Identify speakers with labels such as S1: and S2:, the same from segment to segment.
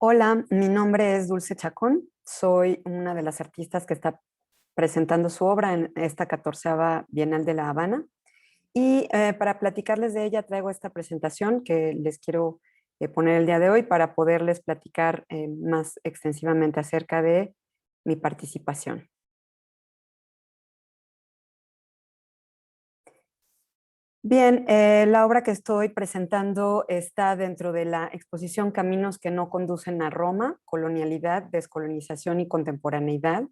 S1: Hola, mi nombre es Dulce Chacón. Soy una de las artistas que está presentando su obra en esta 14ª Bienal de La Habana. Y para platicarles de ella traigo esta presentación que les quiero poner el día de hoy para poderles platicar más extensivamente acerca de mi participación. Bien, la obra que estoy presentando está dentro de la exposición Caminos que no conducen a Roma, Colonialidad, Descolonización y Contemporaneidad,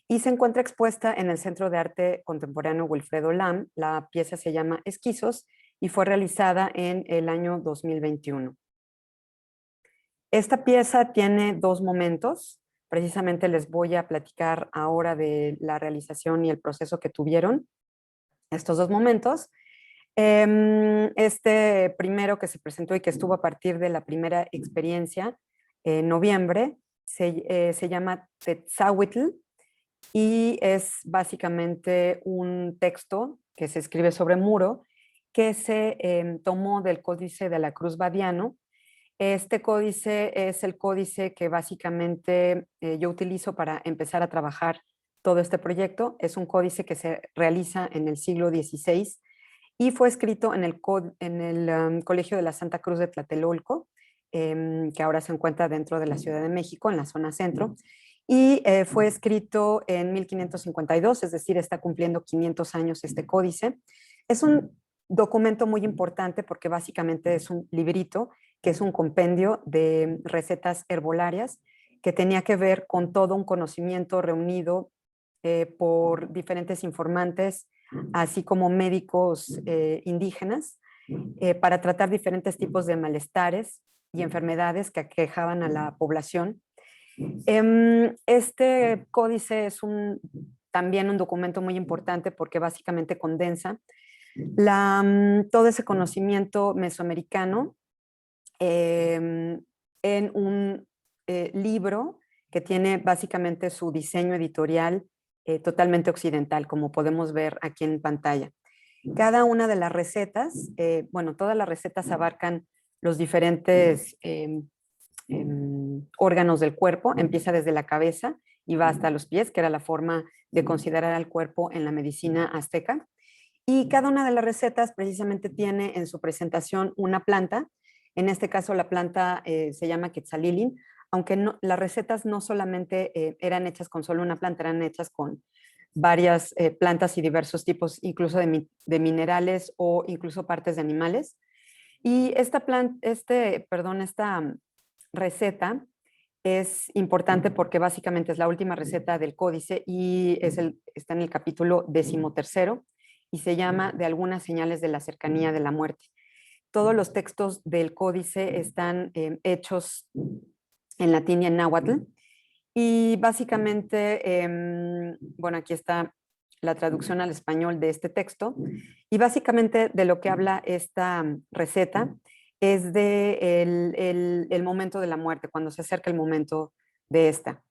S1: y se encuentra expuesta en el Centro de Arte Contemporáneo Wilfredo Lam. La pieza se llama Esquizos y fue realizada en el año 2021. Esta pieza tiene dos momentos. Precisamente les voy a platicar ahora de la realización y el proceso que tuvieron estos dos momentos. Este primero que se presentó y que estuvo a partir de la primera experiencia en noviembre se llama Tetzahuitl y es básicamente un texto que se escribe sobre muro que se tomó del Códice de la Cruz Badiano. Este códice es el códice que básicamente yo utilizo para empezar a trabajar todo este proyecto. Es un códice que se realiza en el siglo XVI y fue escrito en el Colegio de la Santa Cruz de Tlatelolco, que ahora se encuentra dentro de la Ciudad de México, en la zona centro, y fue escrito en 1552, es decir, está cumpliendo 500 años este códice. Es un documento muy importante porque básicamente es un librito que es un compendio de recetas herbolarias que tenía que ver con todo un conocimiento reunido por diferentes informantes, así como médicos indígenas, para tratar diferentes tipos de malestares y enfermedades que aquejaban a la población. Este códice es también un documento muy importante porque básicamente condensa todo ese conocimiento mesoamericano en un libro que tiene básicamente su diseño editorial totalmente occidental, como podemos ver aquí en pantalla. Cada una de las recetas, bueno, todas las recetas abarcan los diferentes órganos del cuerpo, empieza desde la cabeza y va hasta los pies, que era la forma de considerar al cuerpo en la medicina azteca. Y cada una de las recetas precisamente tiene en su presentación una planta. En este caso la planta se llama Quetzalilin, aunque no, las recetas no solamente eran hechas con solo una planta, eran hechas con varias plantas y diversos tipos, incluso de minerales o incluso partes de animales. Y esta receta es importante porque básicamente es la última receta del códice y está en el capítulo 13 y se llama De algunas señales de la cercanía de la muerte. Todos los textos del códice están hechos en latín y en náhuatl y básicamente, bueno, aquí está la traducción al español de este texto y básicamente de lo que habla esta receta es de el momento de la muerte, cuando se acerca el momento de esta.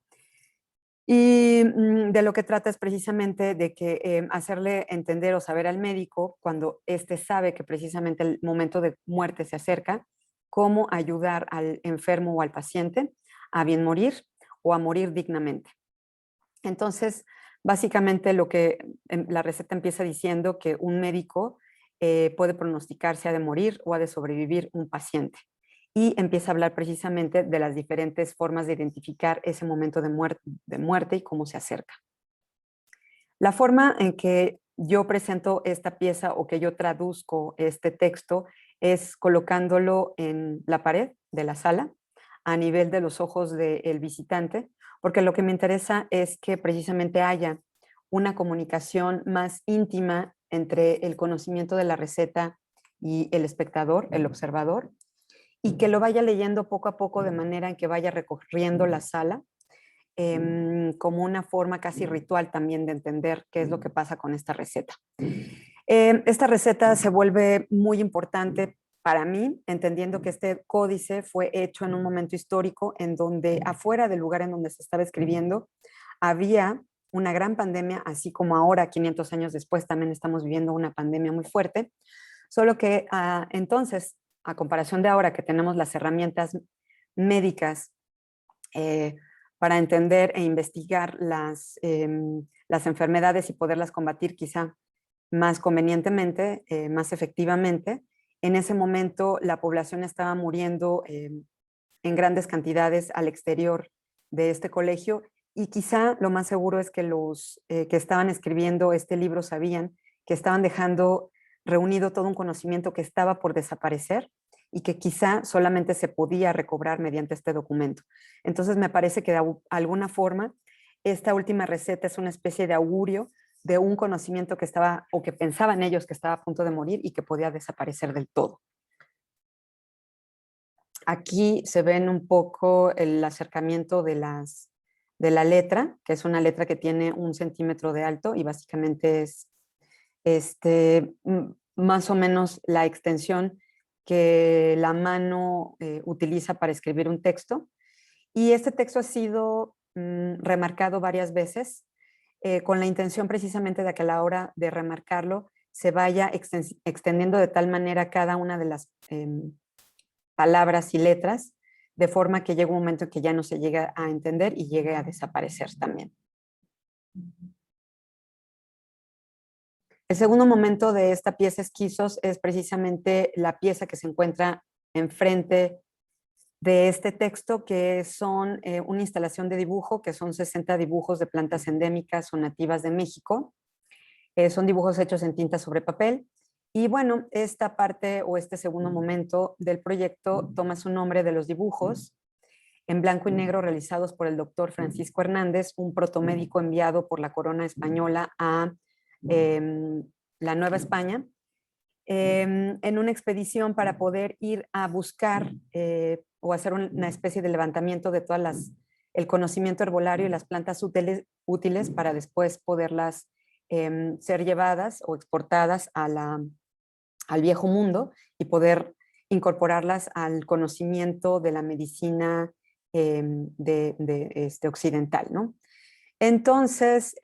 S1: Y de lo que trata es precisamente de que hacerle entender o saber al médico, cuando éste sabe que precisamente el momento de muerte se acerca, cómo ayudar al enfermo o al paciente a bien morir o a morir dignamente. Entonces, básicamente la receta empieza diciendo que un médico puede pronosticar si ha de morir o ha de sobrevivir un paciente. Y empieza a hablar precisamente de las diferentes formas de identificar ese momento de muerte y cómo se acerca. La forma en que yo presento esta pieza o que yo traduzco este texto es colocándolo en la pared de la sala a nivel de los ojos del visitante, porque lo que me interesa es que precisamente haya una comunicación más íntima entre el conocimiento de la receta y el espectador, el observador, y que lo vaya leyendo poco a poco de manera en que vaya recorriendo la sala como una forma casi ritual también de entender qué es lo que pasa con esta receta. Esta receta se vuelve muy importante para mí, entendiendo que este códice fue hecho en un momento histórico en donde afuera del lugar en donde se estaba escribiendo había una gran pandemia, así como ahora, 500 años después, también estamos viviendo una pandemia muy fuerte, solo que entonces, a comparación de ahora que tenemos las herramientas médicas eh, para entender e investigar las enfermedades y poderlas combatir quizá más convenientemente, más efectivamente. En ese momento la población estaba muriendo en grandes cantidades al exterior de este colegio y quizá lo más seguro es que los que estaban escribiendo este libro sabían que estaban dejando reunido todo un conocimiento que estaba por desaparecer y que quizá solamente se podía recobrar mediante este documento. Entonces me parece que de alguna forma esta última receta es una especie de augurio de un conocimiento que estaba o que pensaban ellos que estaba a punto de morir y que podía desaparecer del todo. Aquí se ven un poco el acercamiento de la letra, que es una letra que tiene 1 centímetro de alto y básicamente es más o menos la extensión que la mano utiliza para escribir un texto. Y este texto ha sido remarcado varias veces con la intención precisamente de que a la hora de remarcarlo se vaya extendiendo de tal manera cada una de las palabras y letras, de forma que llegue un momento en que ya no se llega a entender y llegue a desaparecer también. El segundo momento de esta pieza Esquizos es precisamente la pieza que se encuentra enfrente de este texto, que son una instalación de dibujo, que son 60 dibujos de plantas endémicas o nativas de México. Son dibujos hechos en tinta sobre papel. Y bueno, esta parte o este segundo momento del proyecto toma su nombre de los dibujos en blanco y negro realizados por el doctor Francisco Hernández, un protomédico enviado por la corona española a la Nueva España, en una expedición para poder ir a buscar o hacer una especie de levantamiento de todas el conocimiento herbolario y las plantas útiles para después poderlas ser llevadas o exportadas al viejo mundo y poder incorporarlas al conocimiento de la medicina occidental, ¿no? Entonces,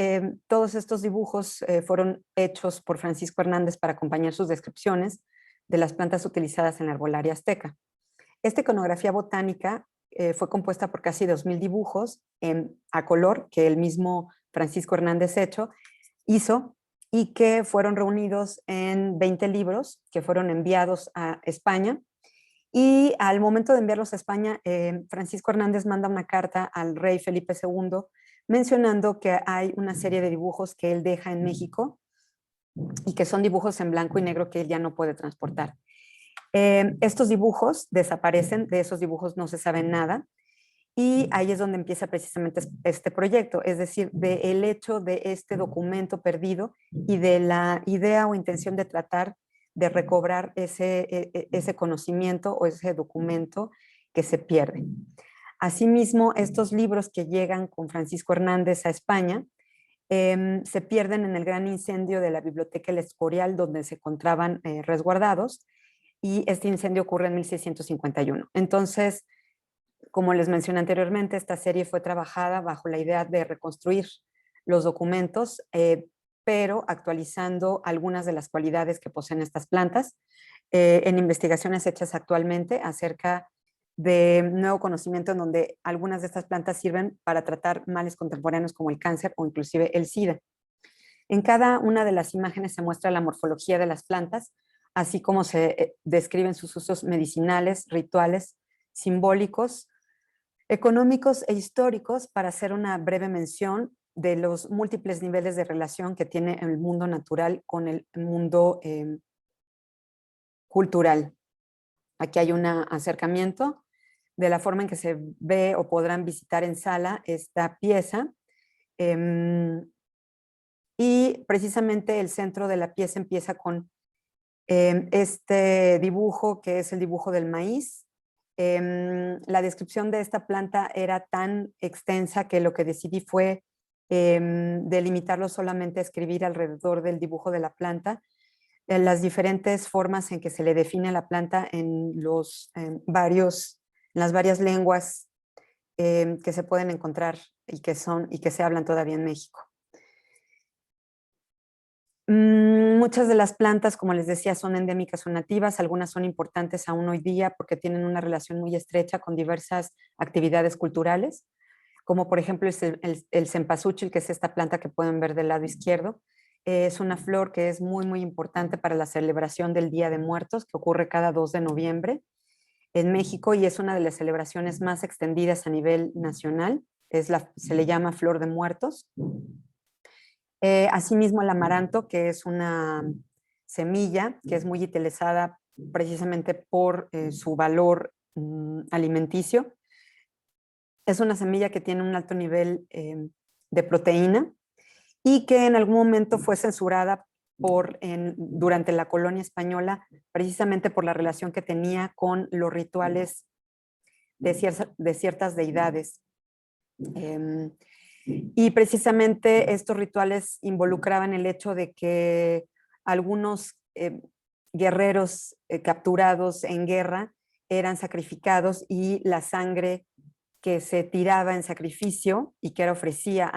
S1: todos estos dibujos fueron hechos por Francisco Hernández para acompañar sus descripciones de las plantas utilizadas en la herbolaria azteca. Esta iconografía botánica fue compuesta por casi 2000 dibujos a color que el mismo Francisco Hernández hizo y que fueron reunidos en 20 libros que fueron enviados a España. Y al momento de enviarlos a España, Francisco Hernández manda una carta al rey Felipe II mencionando que hay una serie de dibujos que él deja en México y que son dibujos en blanco y negro que él ya no puede transportar. Estos dibujos desaparecen, de esos dibujos no se sabe nada, y ahí es donde empieza precisamente este proyecto, es decir, del hecho de este documento perdido y de la idea o intención de tratar de recobrar ese conocimiento o ese documento que se pierde. Asimismo, estos libros que llegan con Francisco Hernández a España se pierden en el gran incendio de la Biblioteca El Escorial, donde se encontraban resguardados, y este incendio ocurre en 1651. Entonces, como les mencioné anteriormente, esta serie fue trabajada bajo la idea de reconstruir los documentos, pero actualizando algunas de las cualidades que poseen estas plantas en investigaciones hechas actualmente acerca de nuevo conocimiento en donde algunas de estas plantas sirven para tratar males contemporáneos como el cáncer o inclusive el SIDA. En cada una de las imágenes se muestra la morfología de las plantas, así como se describen sus usos medicinales, rituales, simbólicos, económicos e históricos, para hacer una breve mención de los múltiples niveles de relación que tiene el mundo natural con el mundo cultural. Aquí hay un acercamiento de la forma en que se ve o podrán visitar en sala esta pieza. Y precisamente el centro de la pieza empieza con este dibujo, que es el dibujo del maíz. La descripción de esta planta era tan extensa que lo que decidí fue delimitarlo solamente a escribir alrededor del dibujo de la planta, las diferentes formas en que se le define la planta en las varias lenguas que se pueden encontrar y que se hablan todavía en México. muchas de las plantas, como les decía, son endémicas o nativas, algunas son importantes aún hoy día porque tienen una relación muy estrecha con diversas actividades culturales, como por ejemplo el cempasúchil, que es esta planta que pueden ver del lado izquierdo. Es una flor que es muy, muy importante para la celebración del Día de Muertos, que ocurre cada 2 de noviembre en México y es una de las celebraciones más extendidas a nivel nacional. Se le llama Flor de Muertos. Asimismo, el amaranto, que es una semilla que es muy utilizada precisamente por su valor alimenticio. Es una semilla que tiene un alto nivel de proteína y que en algún momento fue censurada durante la colonia española, precisamente por la relación que tenía con los rituales de ciertas deidades. Y precisamente estos rituales involucraban el hecho de que algunos guerreros capturados en guerra eran sacrificados y la sangre que se tiraba en sacrificio y que era ofrecida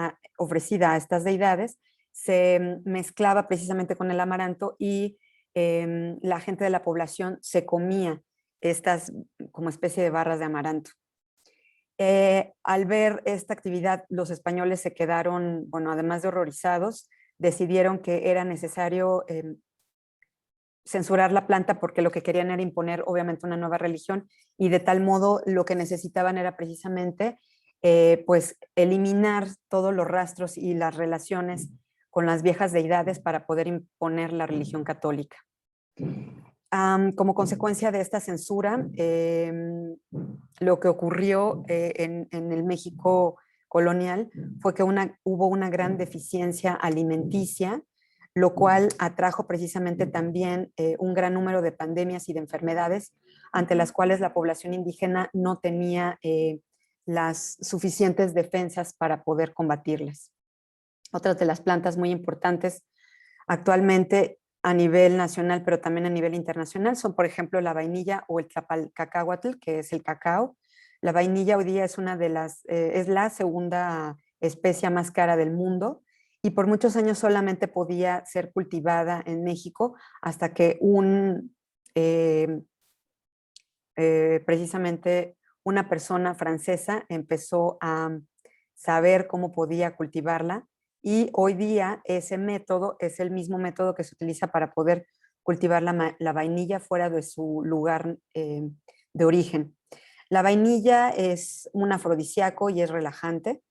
S1: a estas deidades se mezclaba precisamente con el amaranto y la gente de la población se comía estas como especie de barras de amaranto. Al ver esta actividad, los españoles se quedaron, bueno, además de horrorizados, decidieron que era necesario censurar la planta porque lo que querían era imponer obviamente una nueva religión y de tal modo lo que necesitaban era precisamente pues eliminar todos los rastros y las relaciones con las viejas deidades para poder imponer la religión católica. Como consecuencia de esta censura, lo que ocurrió en el México colonial fue que hubo una gran deficiencia alimenticia, lo cual atrajo precisamente también un gran número de pandemias y de enfermedades ante las cuales la población indígena no tenía las suficientes defensas para poder combatirlas. Otras de las plantas muy importantes actualmente a nivel nacional, pero también a nivel internacional, son, por ejemplo, la vainilla o el tlapalcacahuatl, que es el cacao. La vainilla hoy día es es la segunda especia más cara del mundo y por muchos años solamente podía ser cultivada en México hasta que precisamente una persona francesa empezó a saber cómo podía cultivarla y hoy día ese método es el mismo método que se utiliza para poder cultivar la vainilla fuera de su lugar de origen. La vainilla es un afrodisíaco y es relajante.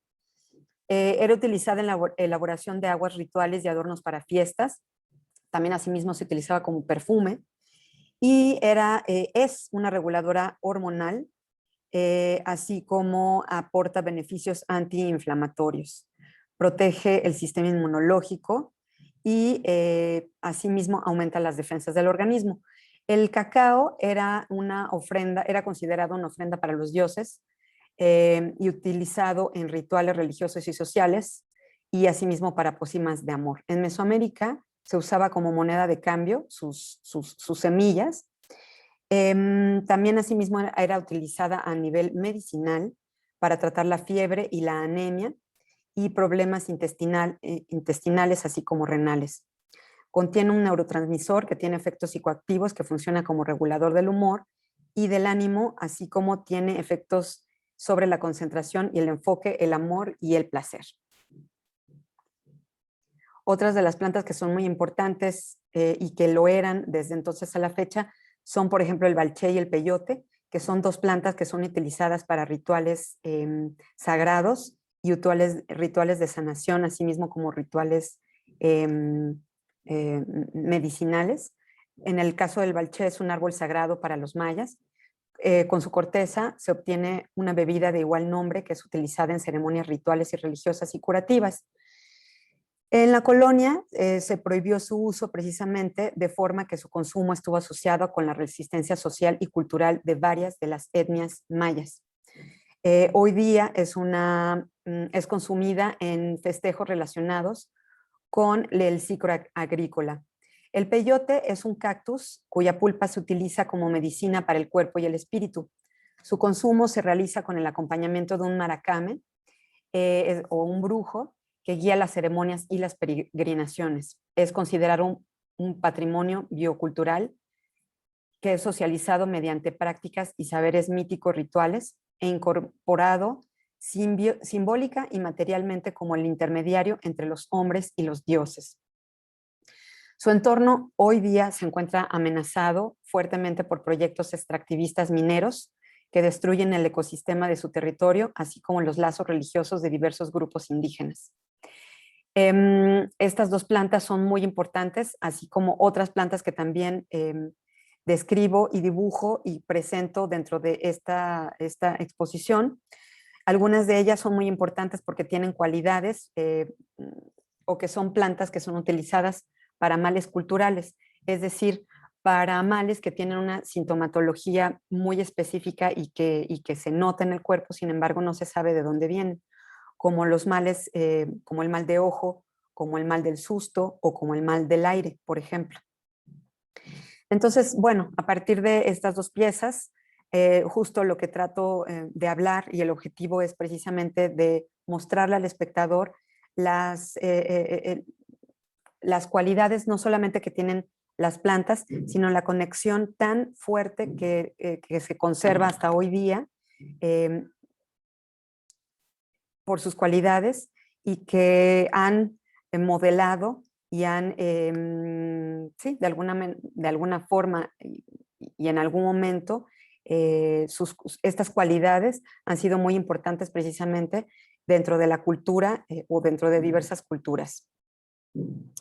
S1: Era utilizada en la elaboración de aguas rituales y adornos para fiestas. También asimismo se utilizaba como perfume y es una reguladora hormonal, así como aporta beneficios antiinflamatorios. Protege el sistema inmunológico y asimismo aumenta las defensas del organismo. El cacao era era considerado una ofrenda para los dioses y utilizado en rituales religiosos y sociales y asimismo para pócimas de amor. En Mesoamérica se usaba como moneda de cambio sus semillas. También asimismo era utilizada a nivel medicinal para tratar la fiebre y la anemia y problemas intestinales, así como renales. Contiene un neurotransmisor que tiene efectos psicoactivos que funciona como regulador del humor y del ánimo, así como tiene efectos sobre la concentración y el enfoque, el amor y el placer. Otras de las plantas que son muy importantes y que lo eran desde entonces a la fecha son, por ejemplo, el balché y el peyote, que son dos plantas que son utilizadas para rituales sagrados y rituales de sanación, así mismo como rituales medicinales. En el caso del balché es un árbol sagrado para los mayas. Con su corteza se obtiene una bebida de igual nombre que es utilizada en ceremonias rituales y religiosas y curativas. En la colonia se prohibió su uso precisamente de forma que su consumo estuvo asociado con la resistencia social y cultural de varias de las etnias mayas. Hoy día es consumida en festejos relacionados con el ciclo agrícola. El peyote es un cactus cuya pulpa se utiliza como medicina para el cuerpo y el espíritu. Su consumo se realiza con el acompañamiento de un maracame o un brujo que guía las ceremonias y las peregrinaciones. Es considerado un patrimonio biocultural que es socializado mediante prácticas y saberes míticos rituales e incorporado simbólica y materialmente como el intermediario entre los hombres y los dioses. Su entorno hoy día se encuentra amenazado fuertemente por proyectos extractivistas mineros que destruyen el ecosistema de su territorio, así como los lazos religiosos de diversos grupos indígenas. Estas dos plantas son muy importantes, así como otras plantas que también describo y dibujo y presento dentro de esta exposición. Algunas de ellas son muy importantes porque tienen cualidades o que son plantas que son utilizadas para males culturales, es decir, para males que tienen una sintomatología muy específica y que se nota en el cuerpo, sin embargo no se sabe de dónde vienen, como los males, como el mal de ojo, como el mal del susto o como el mal del aire, por ejemplo. Entonces, bueno, a partir de estas dos piezas, justo lo que trato de hablar y el objetivo es precisamente de mostrarle al espectador las cualidades no solamente que tienen las plantas, sino la conexión tan fuerte que se conserva hasta hoy día por sus cualidades y que han modelado y han, sí, de alguna forma y en algún momento, estas cualidades han sido muy importantes precisamente dentro de la cultura o dentro de diversas culturas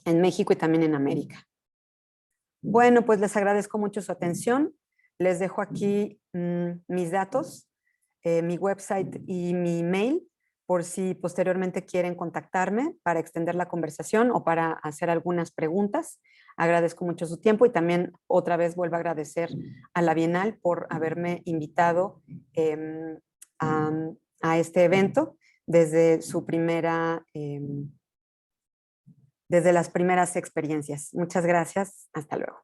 S1: en México y también en América. Bueno, pues les agradezco mucho su atención. Les dejo aquí mis datos, mi website y mi email, por si posteriormente quieren contactarme para extender la conversación o para hacer algunas preguntas. Agradezco mucho su tiempo y también otra vez vuelvo a agradecer a la Bienal por haberme invitado a este evento desde su primera desde las primeras experiencias. Muchas gracias. Hasta luego.